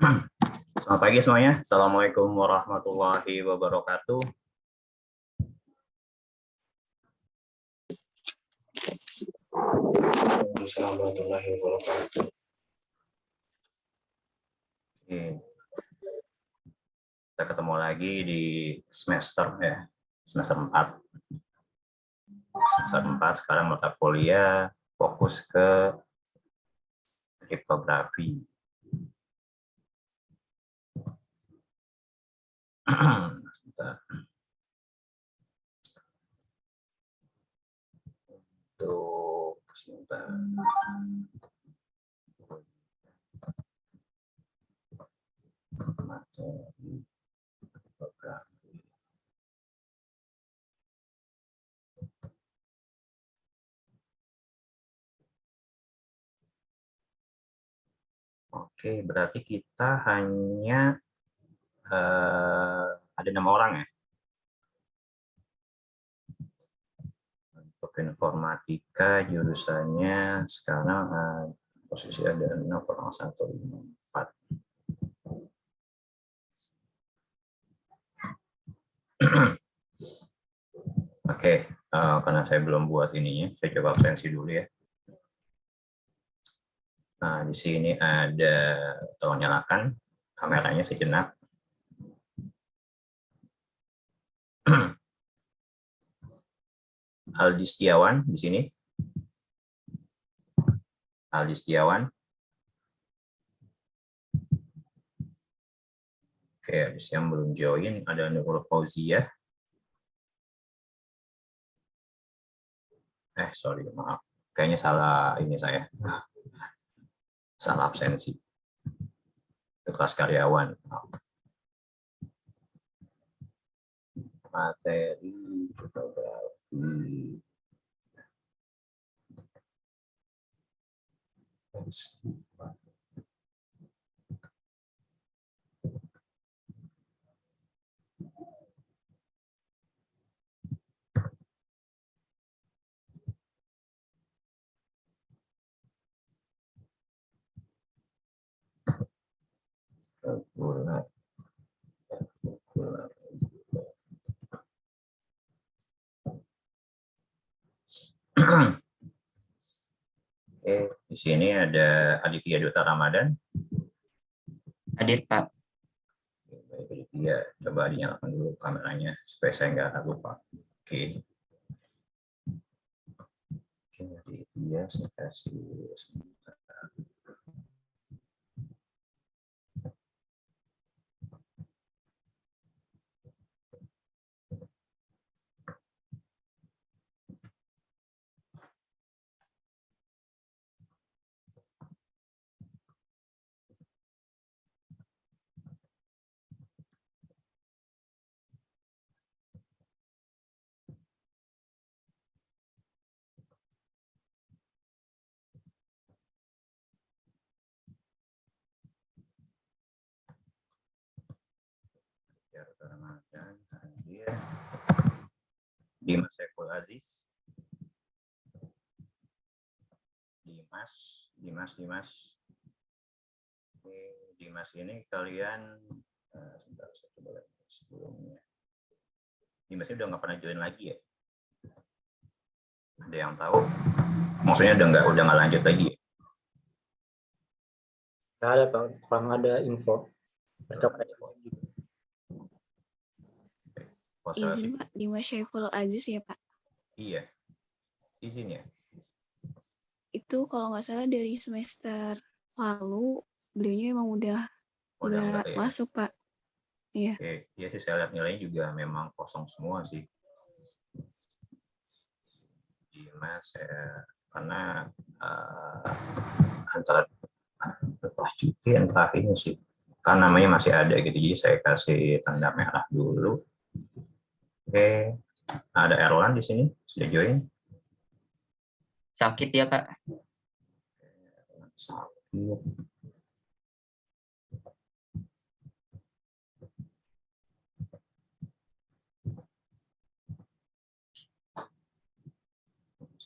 Selamat pagi semuanya. Assalamualaikum warahmatullahi wabarakatuh. Warahmatullahi wabarakatuh. Kita ketemu lagi di semester 4. Semester 4 sekarang mata kuliah fokus ke kriptografi. Sebentar. Materi kriptografi. Oke, berarti kita hanya ada 6 orang ya. Untuk informatika jurusannya sekarang posisi ada 6 orang 1, 5, 4. Oke, karena saya belum buat ininya, saya coba absensi dulu ya. Nah, di sini ada, tolong nyalakan kameranya sejenak. Aldi Setiawan di sini. Aldi Setiawan. Oke, ada yang belum join, ada Nurul Fauzia. Sorry, maaf. Kayaknya salah ini saya. Salah absensi. Itu kelas karyawan. Materi fotografi. Oke, di sini ada Aditya Duta Ramadan. Hadir, Pak. Aditya, coba dinyalakan dulu kameranya supaya saya nggak lupa. Oke. Oke, Aditya, saya kasih sebentar. Ramadan, hadir. Dimas Saiful Aziz. Dimas. Oke, Dimas ini kalian sebentar, saya coba lihat sebelumnya. Dimas ini udah nggak pernah join lagi ya? Ada yang tahu? Maksudnya udah nggak lanjut lagi ya? Nggak ada, Pak. Kurang ada info. Izin, Pak. Dimas Saiful Aziz ya, Pak? Iya. Izin ya? Itu kalau nggak salah dari semester lalu, beliaunya emang udah enggak ya? masuk, Pak. Iya. Oke. Iya sih, saya lihat nilainya juga memang kosong semua sih. Dimas, karena antara cuti entah ini sih. Kan namanya masih ada gitu, jadi saya kasih tanda merah dulu. Oke. Ada Erlan di sini, sudah join. Sakit ya, Pak?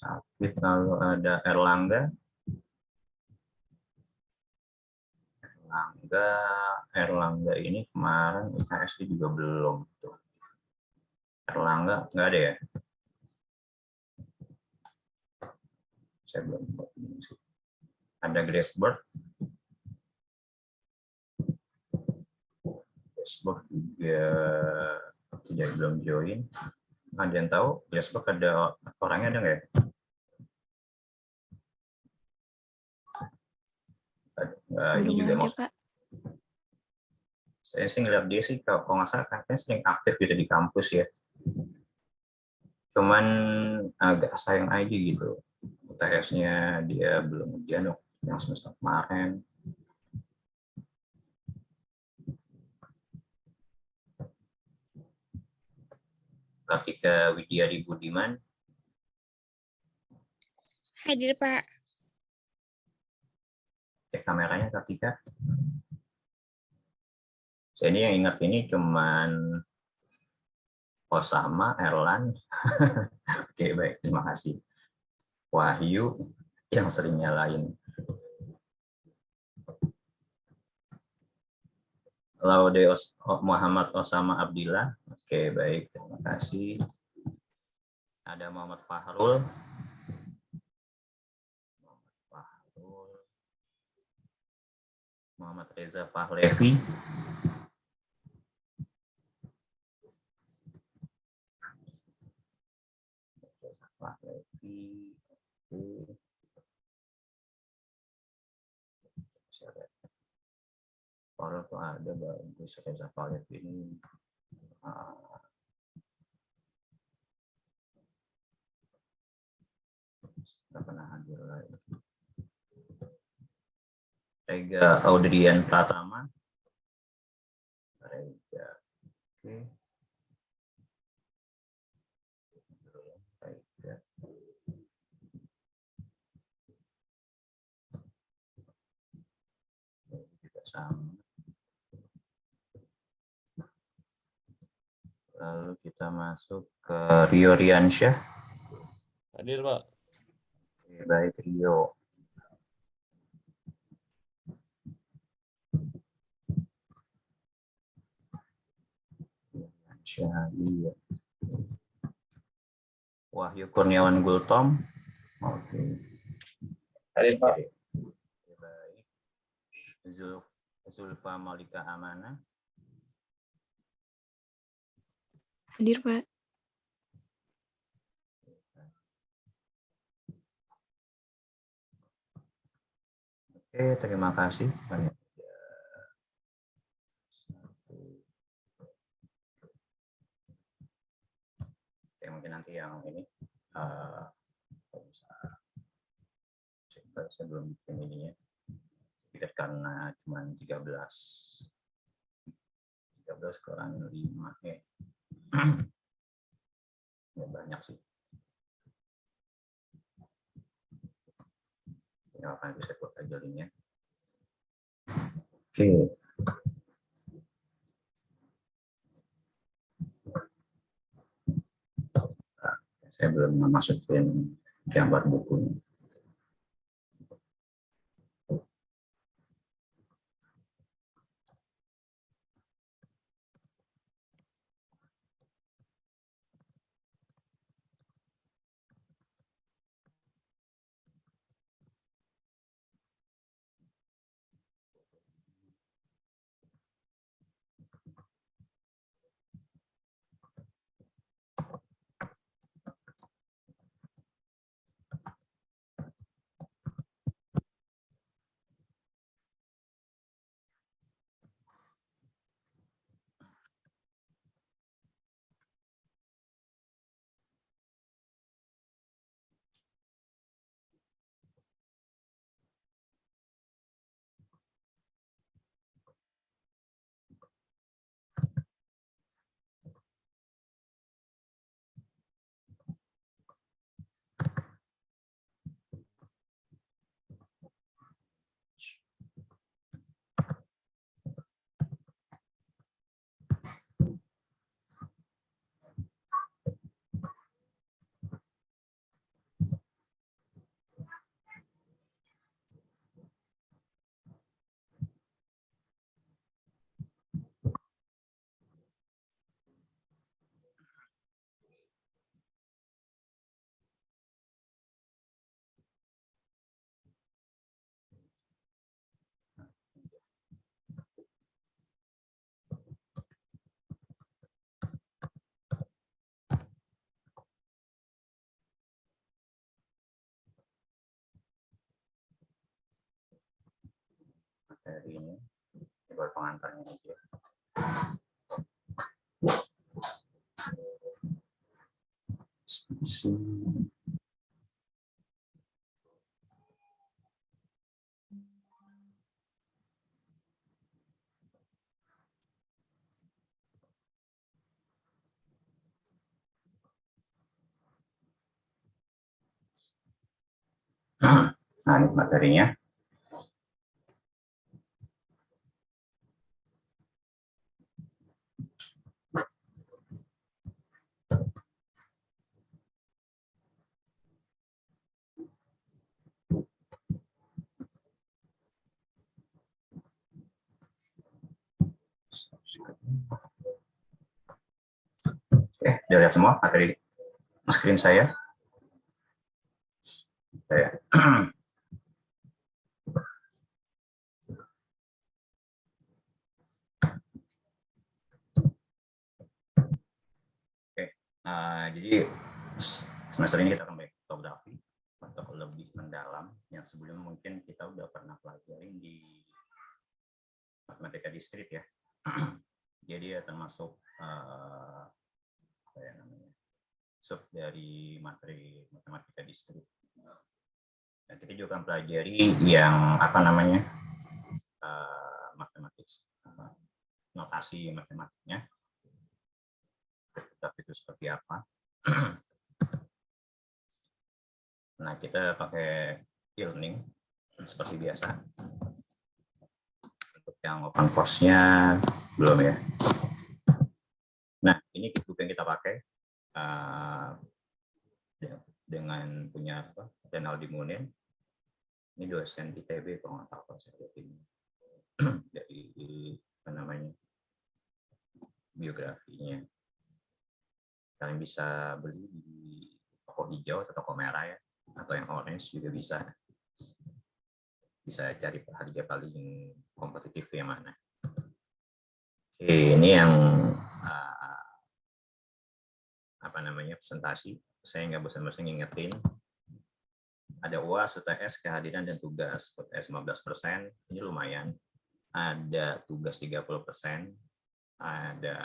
Sakit. Lalu ada Erlangga. Erlangga ini kemarin IHSG juga belum tuh. Erlangga nggak ada ya? Saya belum buat ini sih. Ada Graceberg. Graceberg juga belum join. Ada yang tahu Graceberg ada orangnya ada nggak ya? Ini Belum juga ada, mau. Pak. Saya sih ngeliat dia sih kalau nggak salah katanya sering aktif gitu di kampus ya. Cuman agak sayang aja gitu. UTS-nya dia belum ujian yang semester kemarin. Kartika Widyadi Budiman. Hadir, Pak. Cek kameranya Kartika. Saya ini yang ingat ini cuman Osama, Erlan. Oke, baik. Terima kasih. Wahyu yang sering nyalain. Laude Muhammad Osama Abdillah. Oke, baik. Terima kasih. Ada Muhammad Fahrul. Muhammad Reza Pahlevi. Kalau tuh ada bagus Reza Pahlevi ini. Nggak pernah hadir lagi. Rega Audrian Pratama. Rega. Oke. Rega. Juga sama. Lalu kita masuk ke Rio Riansyah. Hadir, Pak. Oke, baik Rio. Iya. Wahyu Kurniawan Gultom. Oke. Hadir, Pak. Oke, baik. Zulfa Malika Amana. Hadir, Pak. Oke, terima kasih. Oke, mungkin nanti yang ini saya belum bikin ininya. Tidak karena cuma 13 kurang 5 ya. Ya banyak sih. Ini akan bisa buat aja linknya. Oke. Nah, saya belum masukin gambar bukunya. buat pengantarnya aja. Nah, ini materinya. Oke, udah lihat semua materi screen saya. Jadi semester ini kita akan belajar fotografi untuk lebih mendalam yang sebelumnya mungkin kita udah pernah pelajari di matematika diskrit ya. Jadi ya termasuk apa ya namanya, sub dari materi matematika diskrit. Dan kita juga akan pelajari yang apa namanya matematik, notasi matematiknya. Tapi itu seperti apa? Nah, kita pakai e-learning seperti biasa. Untuk yang open course-nya belum ya. Nah, ini buku yang kita pakai dengan punya Renaldi Munin. Ini dosen ITB kalau nggak tahu saya lihat ini dari apa namanya biografinya. Kalian bisa beli di toko hijau atau toko merah ya, atau yang orange juga bisa. Bisa cari harga paling kompetitif yang mana. Oke, ini yang apa namanya presentasi. Saya nggak bosan-bosan ngingetin. Ada UAS, UTS, kehadiran dan tugas. UTS 15%, ini lumayan. Ada tugas 30%, ada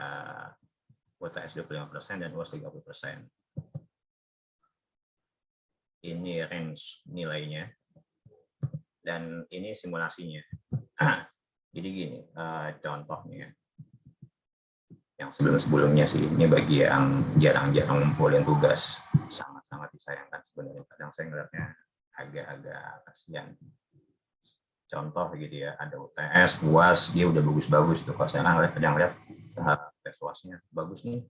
UTS 25% dan UAS 30%. Ini range nilainya. Dan ini simulasinya. Jadi gini, contohnya. Yang sebelum-sebelumnya sih, ini bagi yang jarang-jarang ngumpulin tugas. Sangat-sangat disayangkan sebenarnya. Kadang saya ngeliatnya agak-agak kasihan. Contoh gitu ya, ada UTS, UAS, dia udah bagus-bagus tuh. Kalau saya kadang lihat tes UAS-nya bagus nih.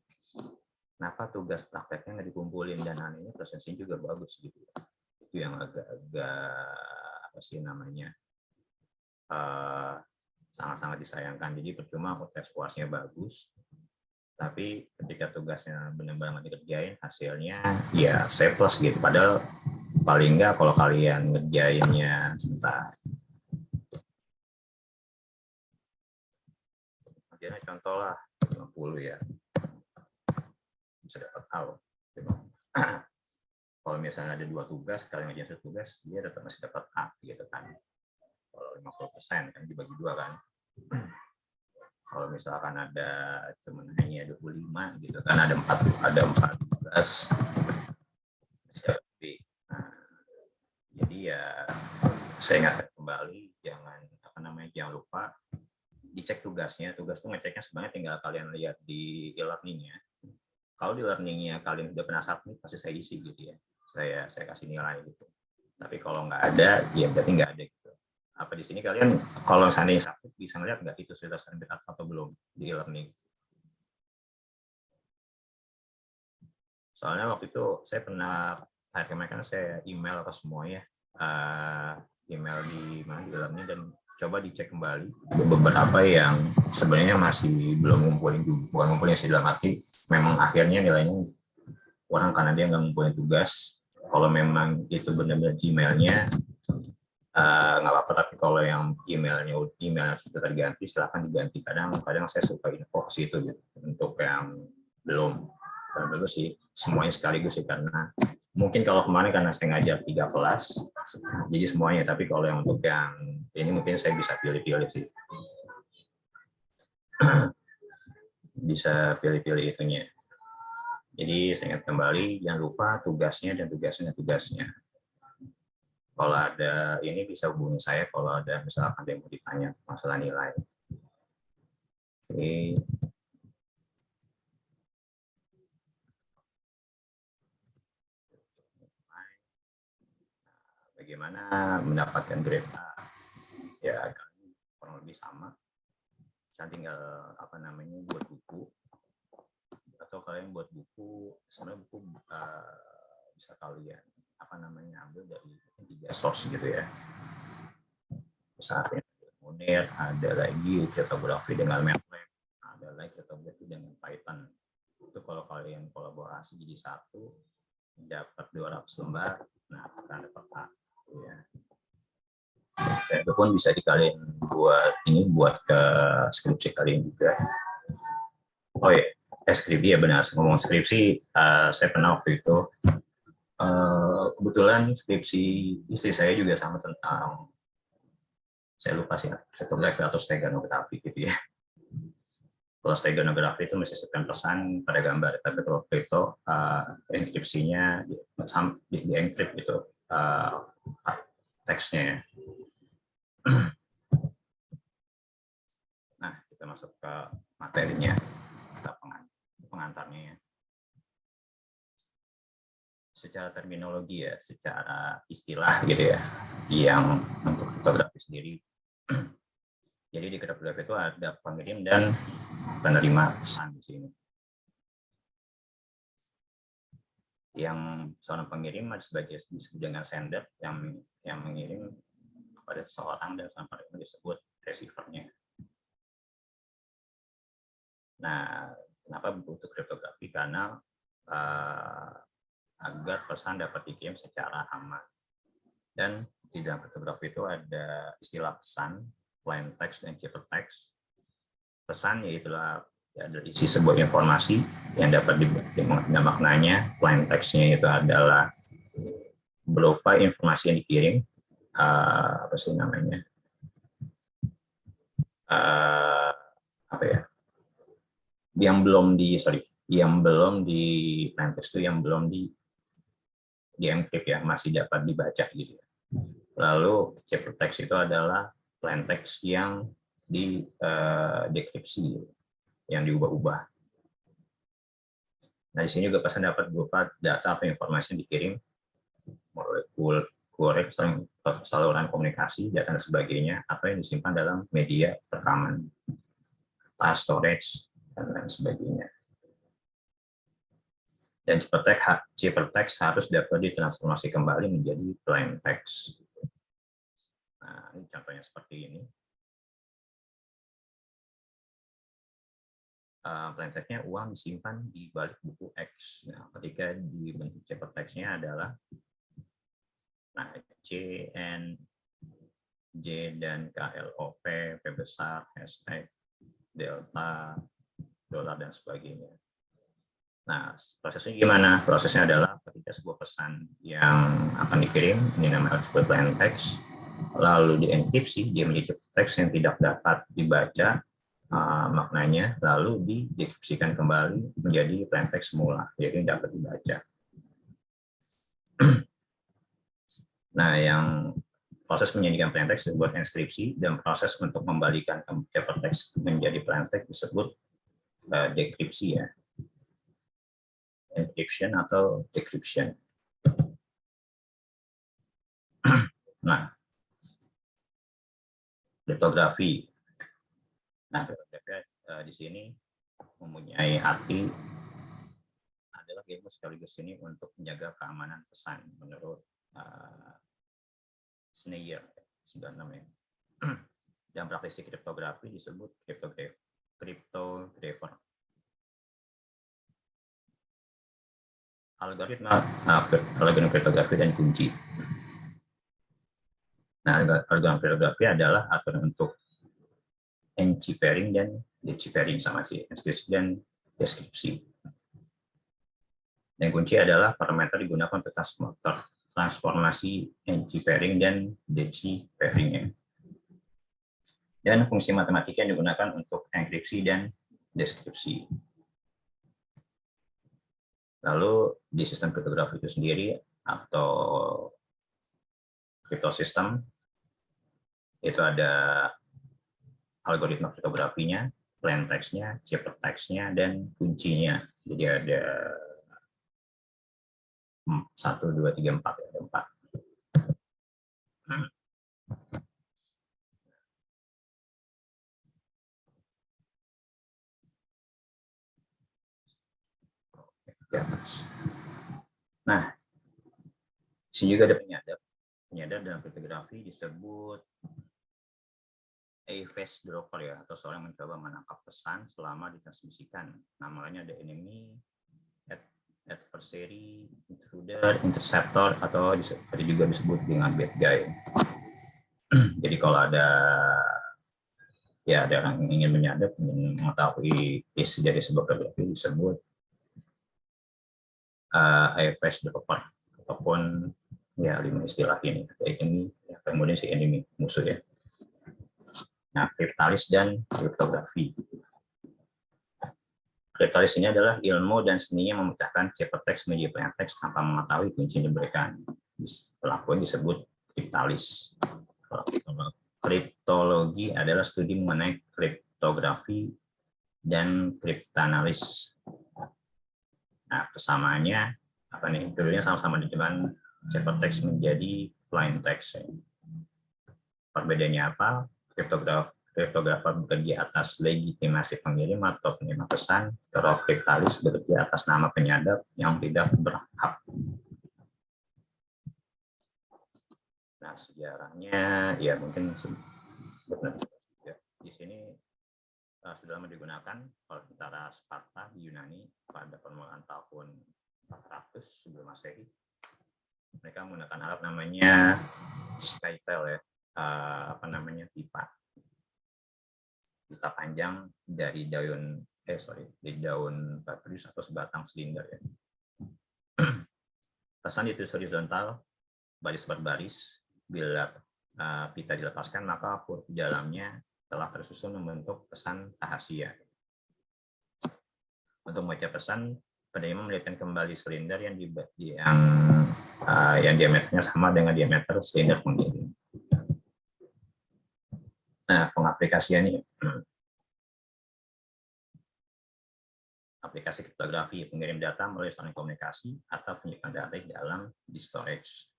Kenapa tugas prakteknya nggak dikumpulin dan ini presensinya juga bagus gitu. Itu yang agak-agak apa sih namanya sangat-sangat disayangkan. Jadi percuma UTS UAS-nya bagus, tapi ketika tugasnya benar-benar dikerjain hasilnya ya C+ gitu. Padahal paling nggak kalau kalian ngerjainnya sebentar. Akhirnya contoh lah 50 ya. Bisa dapat A. Kalau misalnya ada 2 tugas, kalian ngerjain 1 tugas, dia tetap masih dapat A gitu kan. Kalau 50% kan dibagi 2 kan. Kalau misalkan ada cuma hanya 25 gitu kan, ada 4 tugas. Jadi ya saya ingatkan kembali, jangan lupa dicek tugasnya. Tugas tuh ngeceknya sebenarnya tinggal kalian lihat di e-learning-nya. Kalau di learning-nya kalian udah pernah submit, pasti saya isi gitu ya. Saya kasih nilai gitu. Tapi kalau nggak ada, ya berarti nggak ada gitu. Apa di sini kalian kalau seandainya submit bisa ngeliat nggak itu sudah submit atau belum di e-learning? Soalnya waktu itu saya pernah kemarin saya email ke semuanya, email di mana di e-learning, dan coba dicek kembali beberapa yang sebenarnya masih belum ngumpulin, bukan ngumpulin sih dalam arti memang akhirnya nilainya kurang karena dia nggak ngumpulin tugas. Kalau memang itu benar-benar Gmail-nya nggak apa-apa, tapi kalau yang emailnya sudah terganti silahkan diganti. Kadang saya suka info ke situ gitu untuk yang belum. Dan dulu sih semuanya sekaligus sih, karena mungkin kalau kemarin karena saya ngajar 3 kelas jadi semuanya, tapi kalau yang untuk yang ini mungkin saya bisa pilih-pilih sih. bisa pilih-pilih itunya. Jadi saya ingat kembali, jangan lupa tugasnya dan tugasnya. Kalau ada ini bisa hubungi saya kalau ada misalkan ada yang mau ditanya masalah nilai. Oke. Bagaimana mendapatkan grade A? Ya, kurang lebih sama. Kalian tinggal buat buku, atau kalian buat buku, sebenarnya buku bisa kalian ambil dari 3 source gitu ya. Misalnya Munir, ada lagi kriptografi dengan MATLAB, ada lagi kriptografi dengan Python. Itu kalau kalian kolaborasi jadi satu, dapat 200 lembar, nah akan dapat A. Ya. Dan itu pun bisa dikalian buat ke skripsi kalian juga. Oh ya, skripsi ya benar. Ngomong skripsi, saya pernah waktu itu kebetulan skripsi istri saya juga sama tentang, saya lupa sih, kriptografi atau steganografi gitu ya. Kalau steganografi itu mesti sekian pesan pada gambar, tapi kalau kripto enkripsinya di encrypt gitu teksnya. Nah, kita masuk ke materinya, kita pengantarnya ya. Secara terminologi ya, secara istilah gitu ya, yang untuk kriptografi sendiri. Jadi di kriptografi itu ada pengirim dan penerima pesan di sini. Yang seorang pengirim disebut dengan sender, yang mengirim kepada seseorang, dan seorang penerima disebut receiver-nya. Nah, kenapa butuh kriptografi? Karena agar pesan dapat dikirim secara aman. Dan di dalam kriptografi itu ada istilah pesan, plain text dan ciphertext. Pesan yaitulah dari isi sebuah informasi yang dapat dimaknai maknanya. Plain text-nya itu adalah berupa informasi yang dikirim, yang belum di plain text itu yang belum di encrypt ya, masih dapat dibaca gitu. Lalu ciphertext itu adalah plain text yang di dekripsi, yang diubah-ubah. Nah, di sini juga pesan dapat berupa data atau informasi yang dikirim melalui kurir, saluran komunikasi, data dan sebagainya, atau yang disimpan dalam media rekaman, storage, dan lain sebagainya. Dan ciphertext harus dapat ditransformasi kembali menjadi plain text. Nah, ini contohnya seperti ini. Plain text-nya uang disimpan di balik buku X. Nah, ketika dibentuk ciphertext-nya adalah C, N, J, dan K, L, O, P, P besar, hashtag, delta, dolar, dan sebagainya. Nah, prosesnya gimana? Prosesnya adalah ketika sebuah pesan yang akan dikirim, ini namanya disebut plain text, lalu dienkripsi, dia menjadi teks yang tidak dapat dibaca maknanya, lalu didekripsikan kembali menjadi plain text semula, jadi dapat dibaca. Nah, yang proses menjadikan plain text disebut enskripsi, dan proses untuk membalikan ciphertext menjadi plain text disebut dekripsi ya. Encryption atau decryption. Nah, kriptografi. Nah, kriptografi di sini mempunyai arti adalah ilmu sekaligus ini untuk menjaga keamanan pesan menurut Sneyer 96. Dan praktisi kriptografi disebut cryptographer. Algoritma kriptografi dan kunci. Nah, algoritma kriptografi adalah aturan untuk encipering dan deciphering, sama sih, enskripsi dan deskripsi. Dan kunci adalah parameter digunakan untuk transformasi encipering dan deciphering. dan fungsi matematika yang digunakan untuk enkripsi dan deskripsi. Lalu di sistem kriptografi itu sendiri atau kriptosistem itu ada algoritma kriptografinya, plain text-nya, ciphertext-nya, dan kuncinya. Jadi ada 1, 2, 3, 4, ada 4. Nah, di sini juga ada penyadap. Penyadap dalam kriptografi disebut phase dropper ya, atau seorang mencoba menangkap pesan selama ditransmisikan. Namanya ada enemy, adversary, intruder, interceptor, atau juga disebut dengan bad guy. Jadi kalau ada orang yang ingin menyadap, ingin mengetahui isi dari sebuah kriptografi disebut phase dropper, ataupun ya 5 istilah ini, enemy, kemudian si enemy, musuh ya. Nah, kriptalis dan kriptografi. Kriptalis ini adalah ilmu dan seninya memecahkan ciphertext menjadi plain text tanpa mengetahui kunci yang diberikan. Pelakuan disebut kriptalis. Kriptologi adalah studi mengenai kriptografi dan kriptanalis. Nah, persamaannya apa nih? Dulunya sama-sama diterjemahkan ciphertext menjadi plain text. Perbedaannya apa? Kriptografer bekerja atas legitimasi pengirim atau penerima pesan, kalau kriptalis bekerja atas nama penyadap yang tidak berhak. Nah, sejarahnya ya mungkin benar. Di sini sudah lama digunakan oleh tentara Sparta di Yunani pada permulaan tahun 400 sebelum Masehi. Mereka menggunakan alat namanya skytail ya. Pipa panjang dari daun papyrus atau sebatang silinder ya. Pesan ditulis horizontal, baris berbaris. Bila pita dilepaskan, maka huruf di dalamnya telah tersusun membentuk pesan rahasia. Untuk membaca pesan, penerima melihatkan kembali silinder yang diameternya sama dengan diameter silinder pengirim. Nah, pengaplikasiannya aplikasi kriptografi pengirim data melalui saluran komunikasi atau penyimpan data di dalam storage,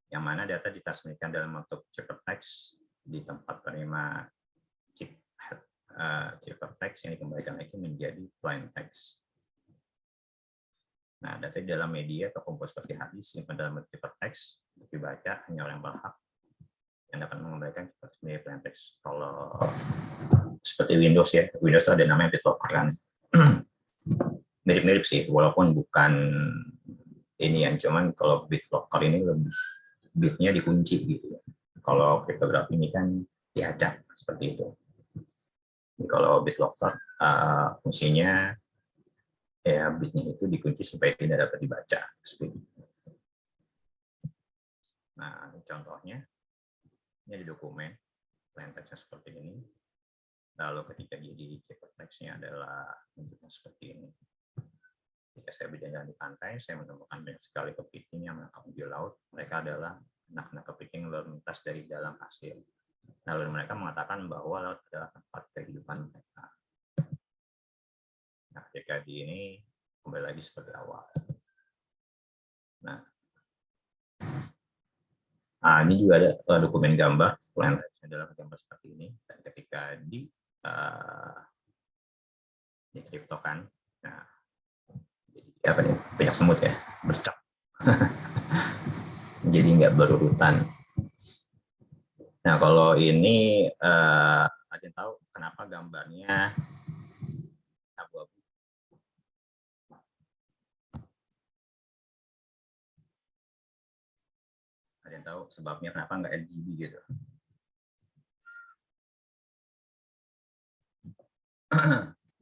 yang mana data ditransmisikan dalam bentuk ciphertext di tempat penerima ciphertext yang dikembalikan lagi menjadi plain text. Nah, data di dalam media atau komputer seperti hadis simpan dalam bentuk ciphertext, dibaca hanya orang yang berhak yang dapat mengembalikan sebagai plain text. Kalau seperti Windows ya, Windows itu ada namanya BitLocker kan. Mirip-mirip sih, walaupun bukan ini yang cuman kalau BitLocker ini lebih bitnya dikunci gitu. Kalau kriptografi ini kan diacak seperti itu. Jadi kalau BitLocker fungsinya ya bitnya itu dikunci supaya tidak dapat dibaca. Nah, contohnya ini ada dokumen plain text-nya seperti ini. Lalu ketika jadi ciphertext-nya adalah bentuknya seperti ini. Ketika saya berjalan di pantai, saya menemukan banyak sekali kepiting yang menangkap di laut. Mereka adalah anak-anak kepiting melintas dari dalam pasir. Lalu mereka mengatakan bahwa laut adalah tempat kehidupan mereka. Nah, ketika di ini kembali lagi seperti awal. Nah, ini juga ada dokumen gambar, plain text adalah gambar seperti ini. Dan ketika dikriptokan, nah, apa nih, banyak semut ya, bercak. Jadi nggak berurutan. Nah, kalau ini ada yang tahu kenapa gambarnya abu-abu? Ada yang tahu sebabnya kenapa nggak RGB gitu?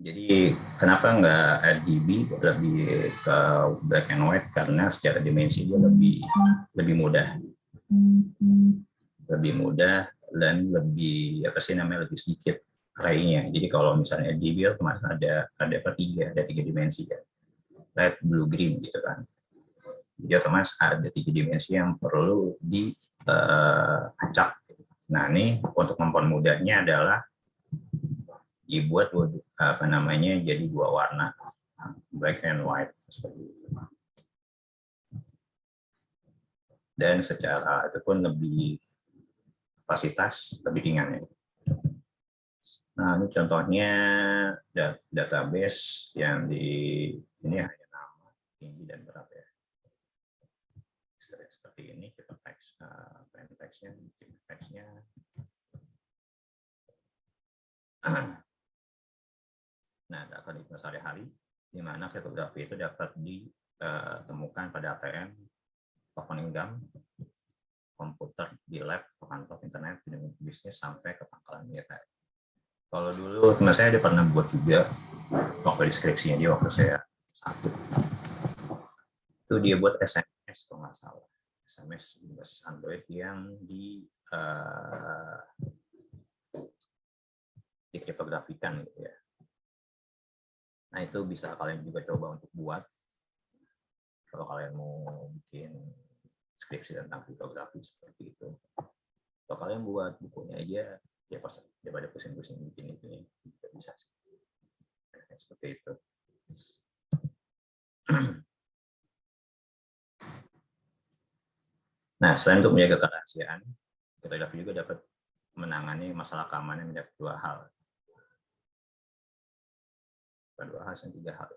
Jadi kenapa nggak RGB, lebih ke black and white? Karena secara dimensi dia lebih mudah dan lebih lebih sedikit array-nya. Jadi kalau misalnya DB otomatis ada tiga dimensi ya, red, blue, green gitu kan. Jadi otomatis ada 3 dimensi yang perlu diacak. Nah ini untuk mempermudahnya adalah dibuat jadi 2 warna, black and white seperti itu. Dan secara itu pun lebih kapasitas lebih ringan ya. Nah ini contohnya database yang ini hanya nama, tinggi dan berat ya. Seperti ini kita teks, plain teksnya. Nah, data di sehari-hari di mana kriptografi itu dapat ditemukan pada ATM, opening gam, komputer di lab, kantor, internet, bisnis sampai ke pangkalan militer. Kalau dulu teman saya dia pernah buat juga waktu deskripsinya dia waktu saya satu. Itu dia buat SMS kalau nggak salah. SMS berbasis Android yang dikriptografikan gitu ya. Nah itu bisa kalian juga coba untuk buat kalau kalian mau bikin skripsi tentang kriptografi seperti itu. Kalau kalian buat bukunya aja ya pas daripada pusing-pusing bikin itu juga bisa sih. Seperti itu. Nah, selain untuk menjaga kerahasiaan, kriptografi juga dapat menangani masalah keamanan menjadi 2 hal. Bukan 2 hal, 3 hal.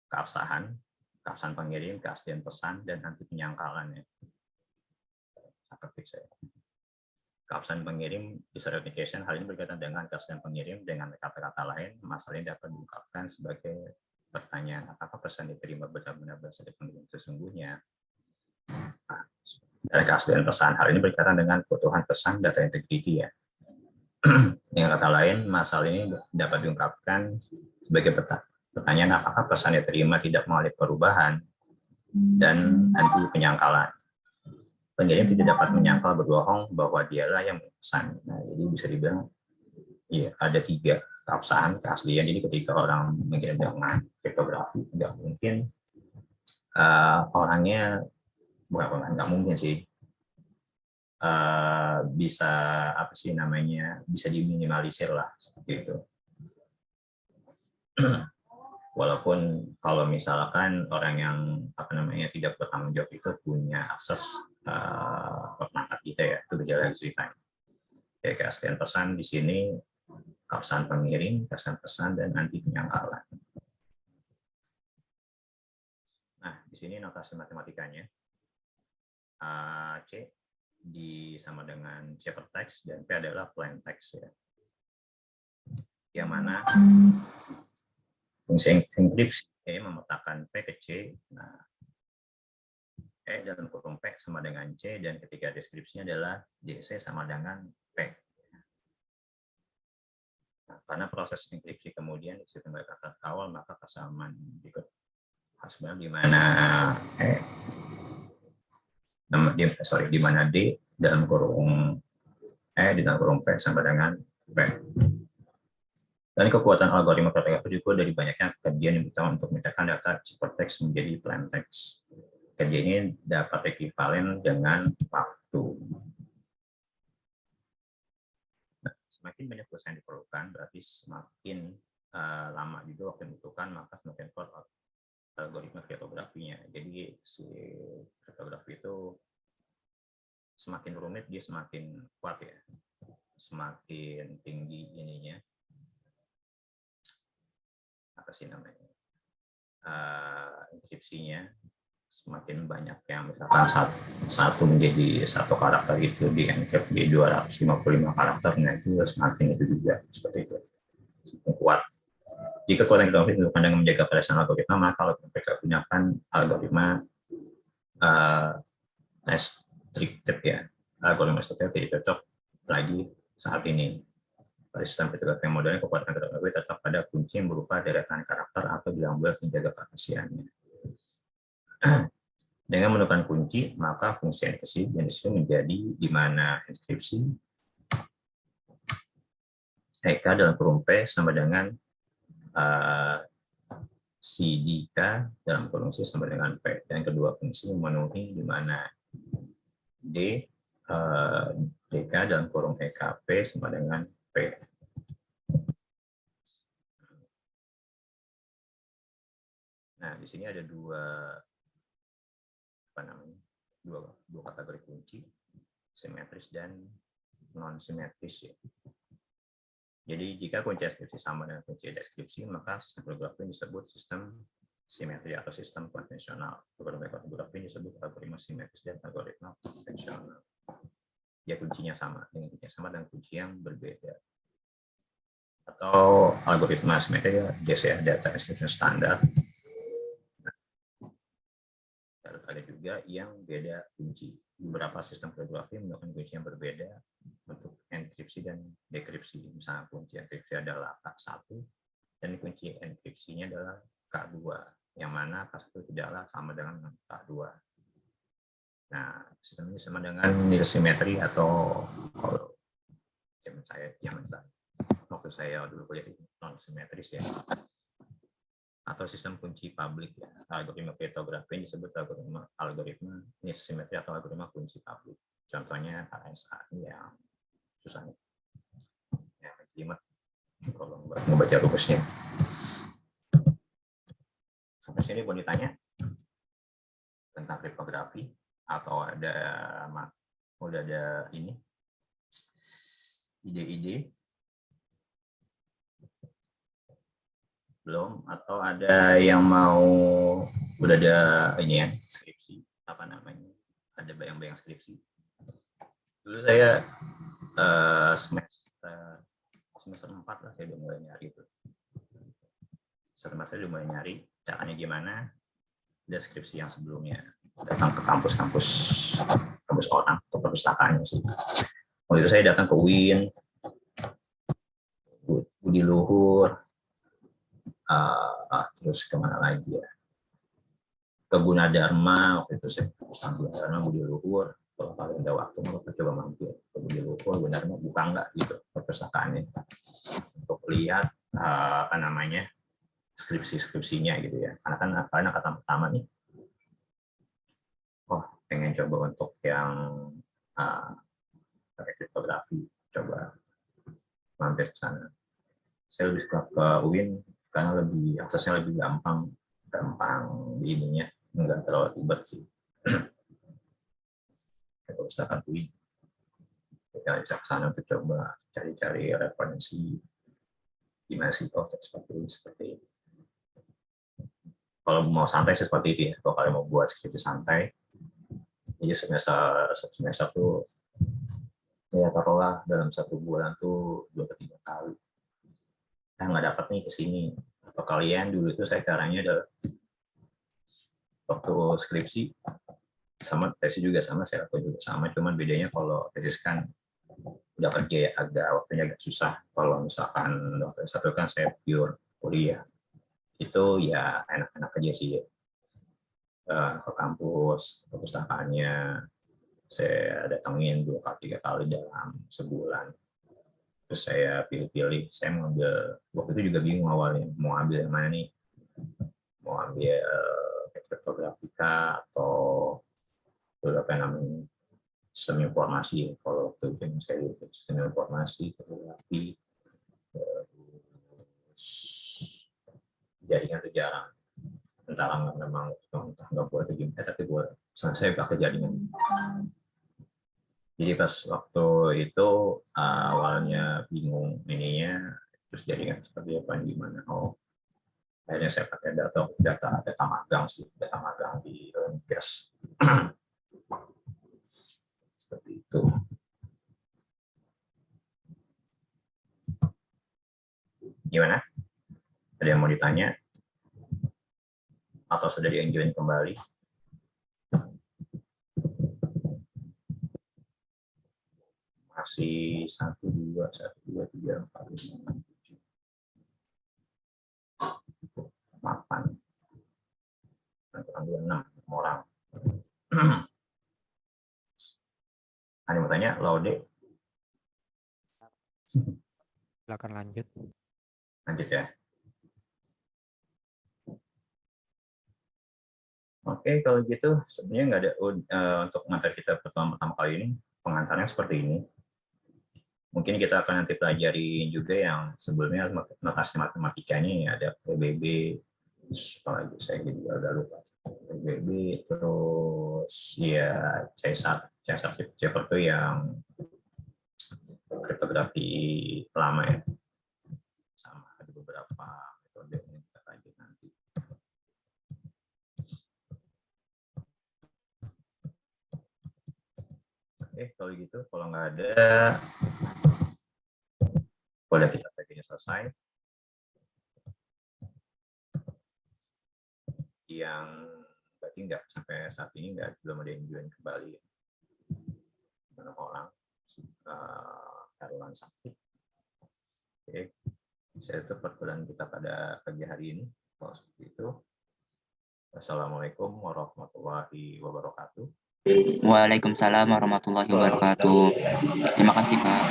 Keabsahan pengirim, keaslian pesan, dan anti penyangkalan. Ya. Ketik saya. Keabsahan pengirim, user authentication, hal ini berkaitan dengan keaslian pengirim. Dengan kata-kata lain, masalah ini dapat diungkapkan sebagai pertanyaan, apakah pesan diterima benar-benar berasal dari pengirim sesungguhnya? Nah, dari keaslian pesan, hal ini berkaitan dengan keutuhan pesan data integrity ya. Dengan kata lain, masalah ini dapat diungkapkan sebagai pertanyaan, apakah pesan yang diterima tidak mengalami perubahan dan anti penyangkalan. Pengirim tidak dapat menyangkal berbohong bahwa dialah yang memesan. Nah, jadi bisa dibilang, iya ada 3 keabsahan, keaslian. Jadi ketika orang mengirim dengan kriptografi, nggak mungkin orangnya, nggak mungkin sih, bisa bisa diminimalisir lah seperti itu. Walaupun kalau misalkan orang yang tidak bertanggung jawab itu punya akses perangkat kita ya, itu gejala ceritanya. Ya, keaslian pesan di sini keabsahan pengirim, keaslian pesan, dan anti penyangkalan. Nah, di sini notasi matematikanya. C sama dengan ciphertext dan P adalah plain text ya. Yang mana fungsi enkripsi memetakan P ke C. Nah, E dalam kurung P sama dengan C, dan ketika deskripsinya adalah DC sama dengan P. Nah, karena proses enkripsi kemudian sistem kata awal, maka kesamaan berikut sebenarnya di mana di mana D dalam kurung E di dalam kurung P sama dengan P. Dan kekuatan algoritma kriptografi juga dari banyaknya kajian yang utama untuk memecahkan data ciphertext menjadi plain text. Kajian ini dapat ekivalen dengan waktu. Nah, semakin banyak perusahaan yang diperlukan, berarti semakin lama juga waktu yang dibutuhkan, maka semakin kuat algoritma kriptografinya. Jadi si kriptografi itu semakin rumit, dia semakin kuat ya, semakin tinggi ininya. Enkripsinya semakin banyak yang misalkan satu menjadi 1 karakter itu di encrypt di 255 karakter, nah itu semakin itu juga seperti itu kuat. Jika kekuatan kriptografi ditentukan dengan menjaga keberhasilan algoritma, maka kalau mereka gunakan algoritma restricted ya, algoritma restricted tidak cocok lagi saat ini. Pada sistem kriptografi modern, kekuatan kriptografi tetap pada kunci yang berupa deretan karakter atau bilang bulat menjaga kerahasiaannya. Dengan menekan kunci, maka fungsi enkripsi yang disitu menjadi di mana enkripsi EK dalam kurung P sama dengan si Dika dalam kurung C sama dengan P. Dan kedua fungsi memenuhi di mana DK dalam kurung EKP sama dengan P. Nah, di sini ada dua kategori kunci, simetris dan non simetris ya. Jadi jika kunci deskripsi sama dengan kunci deskripsi, maka sistem kriptografi disebut sistem simetri atau sistem konvensional. Algoritma kriptografi disebut algoritma simetris dan algoritma konvensional. Ya, kuncinya sama dengan kunci yang berbeda. Atau algoritma simetri ya, data encryption standar. Ada juga yang beda kunci. Beberapa sistem kriptografi menggunakan kunci yang berbeda untuk enkripsi dan dekripsi. Misalnya kunci enkripsi adalah K1 dan kunci enkripsinya adalah K2, yang mana K1 tidaklah sama dengan K2. Nah, sistem ini sama dengan nilai simetri atau kalau waktu saya dulu kuliah non simetris ya. Atau sistem kunci publik ya. Algoritma kriptografi disebut algoritma nilai simetri atau algoritma kunci publik. Contohnya RSA yang susah nih. Ya, jelimet kalau membaca rumusnya. Sampai sini boleh ditanya tentang kriptografi atau udah ada ini ide-ide belum, atau ada yang mau udah ada ini ya skripsi apa namanya, ada bayang-bayang skripsi. Dulu saya semester 4 lah saya udah mulai nyari itu. Semester 4 saya udah mulai nyari caranya gimana, deskripsi yang sebelumnya datang ke kampus orang atau perpustakaannya sih. Waktu itu saya datang ke UIN, Budi Luhur, terus kemana lagi ya, ke Gunadarma. Waktu itu saya pesan Gunadarma, Budi Luhur. Kalau kalian ada waktu mau coba mampir ke Budi Luhur, Gunadarma buka nggak gitu perpustakaannya untuk lihat apa namanya skripsinya gitu ya. Karena kan kalian angkatan pertama nih, pengen coba untuk yang kriptografi, coba mampir ke sana. Saya lebih suka ke UIN karena lebih aksesnya lebih gampang di ininya, enggak terlalu ribet sih. Perpustakaan UIN kita bisa ke sana untuk coba cari-cari referensi gimana sih seperti itu. Kalau mau santai seperti itu ya. Kalau kalian mau buat skripsi santai, jadi semester tuh ya taruhlah dalam 1 bulan tuh 2-3 kali. Nggak dapat nih ke sini. Atau kalian dulu itu saya caranya adalah waktu skripsi sama tesis juga sama, saya lakukan juga sama, cuman bedanya kalau tesis kan udah kerja ya, waktunya agak susah. Kalau misalkan waktu S1 kan saya pure kuliah, itu ya enak-enak aja sih ya. Ke kampus, perpustakaannya saya datengin 2-3 kali dalam sebulan. Terus saya pilih-pilih, saya mengambil, waktu itu juga bingung awalnya mau ambil yang mana nih, mau ambil kriptografika atau apa namanya sistem informasi. Kalau waktu itu saya sistem informasi, kriptografi, jaringan itu jarang. Entah memang nggak boleh itu gimana, tapi boleh. Saya pakai jaringan. Jadi pas waktu itu awalnya bingung ininya, terus jaringan seperti apa gimana. Akhirnya saya pakai data magang sih, data magang di Gas. Seperti itu. Gimana? Ada yang mau ditanya? Atau sudah di-join kembali? Masih 1, 2, 3, 4, 5, 6, 7, 8. 26 orang. bertanya, Laude? Silakan lanjut. Lanjut ya. Oke, kalau gitu sebenarnya nggak ada untuk materi kita pertama kali ini, pengantarnya seperti ini. Mungkin kita akan nanti pelajari juga yang sebelumnya notasi matematikanya ya, ada PBB, apalagi saya jadi agak lupa. PBB, terus ya C1 itu yang kriptografi lama ya. Sama ada beberapa metode yang kita lanjut nanti. Oke, kalau gitu, kalau nggak ada, boleh kita bagiannya selesai. Yang berarti nggak sampai saat ini belum ada yang join kembali. Mana orang Carolan sakit. Oke, saya tutup perkuliahan kita pada pagi hari ini. Kalau seperti itu, wassalamualaikum warahmatullahi wabarakatuh. Waalaikumsalam warahmatullahi wabarakatuh. Terima kasih, Pak.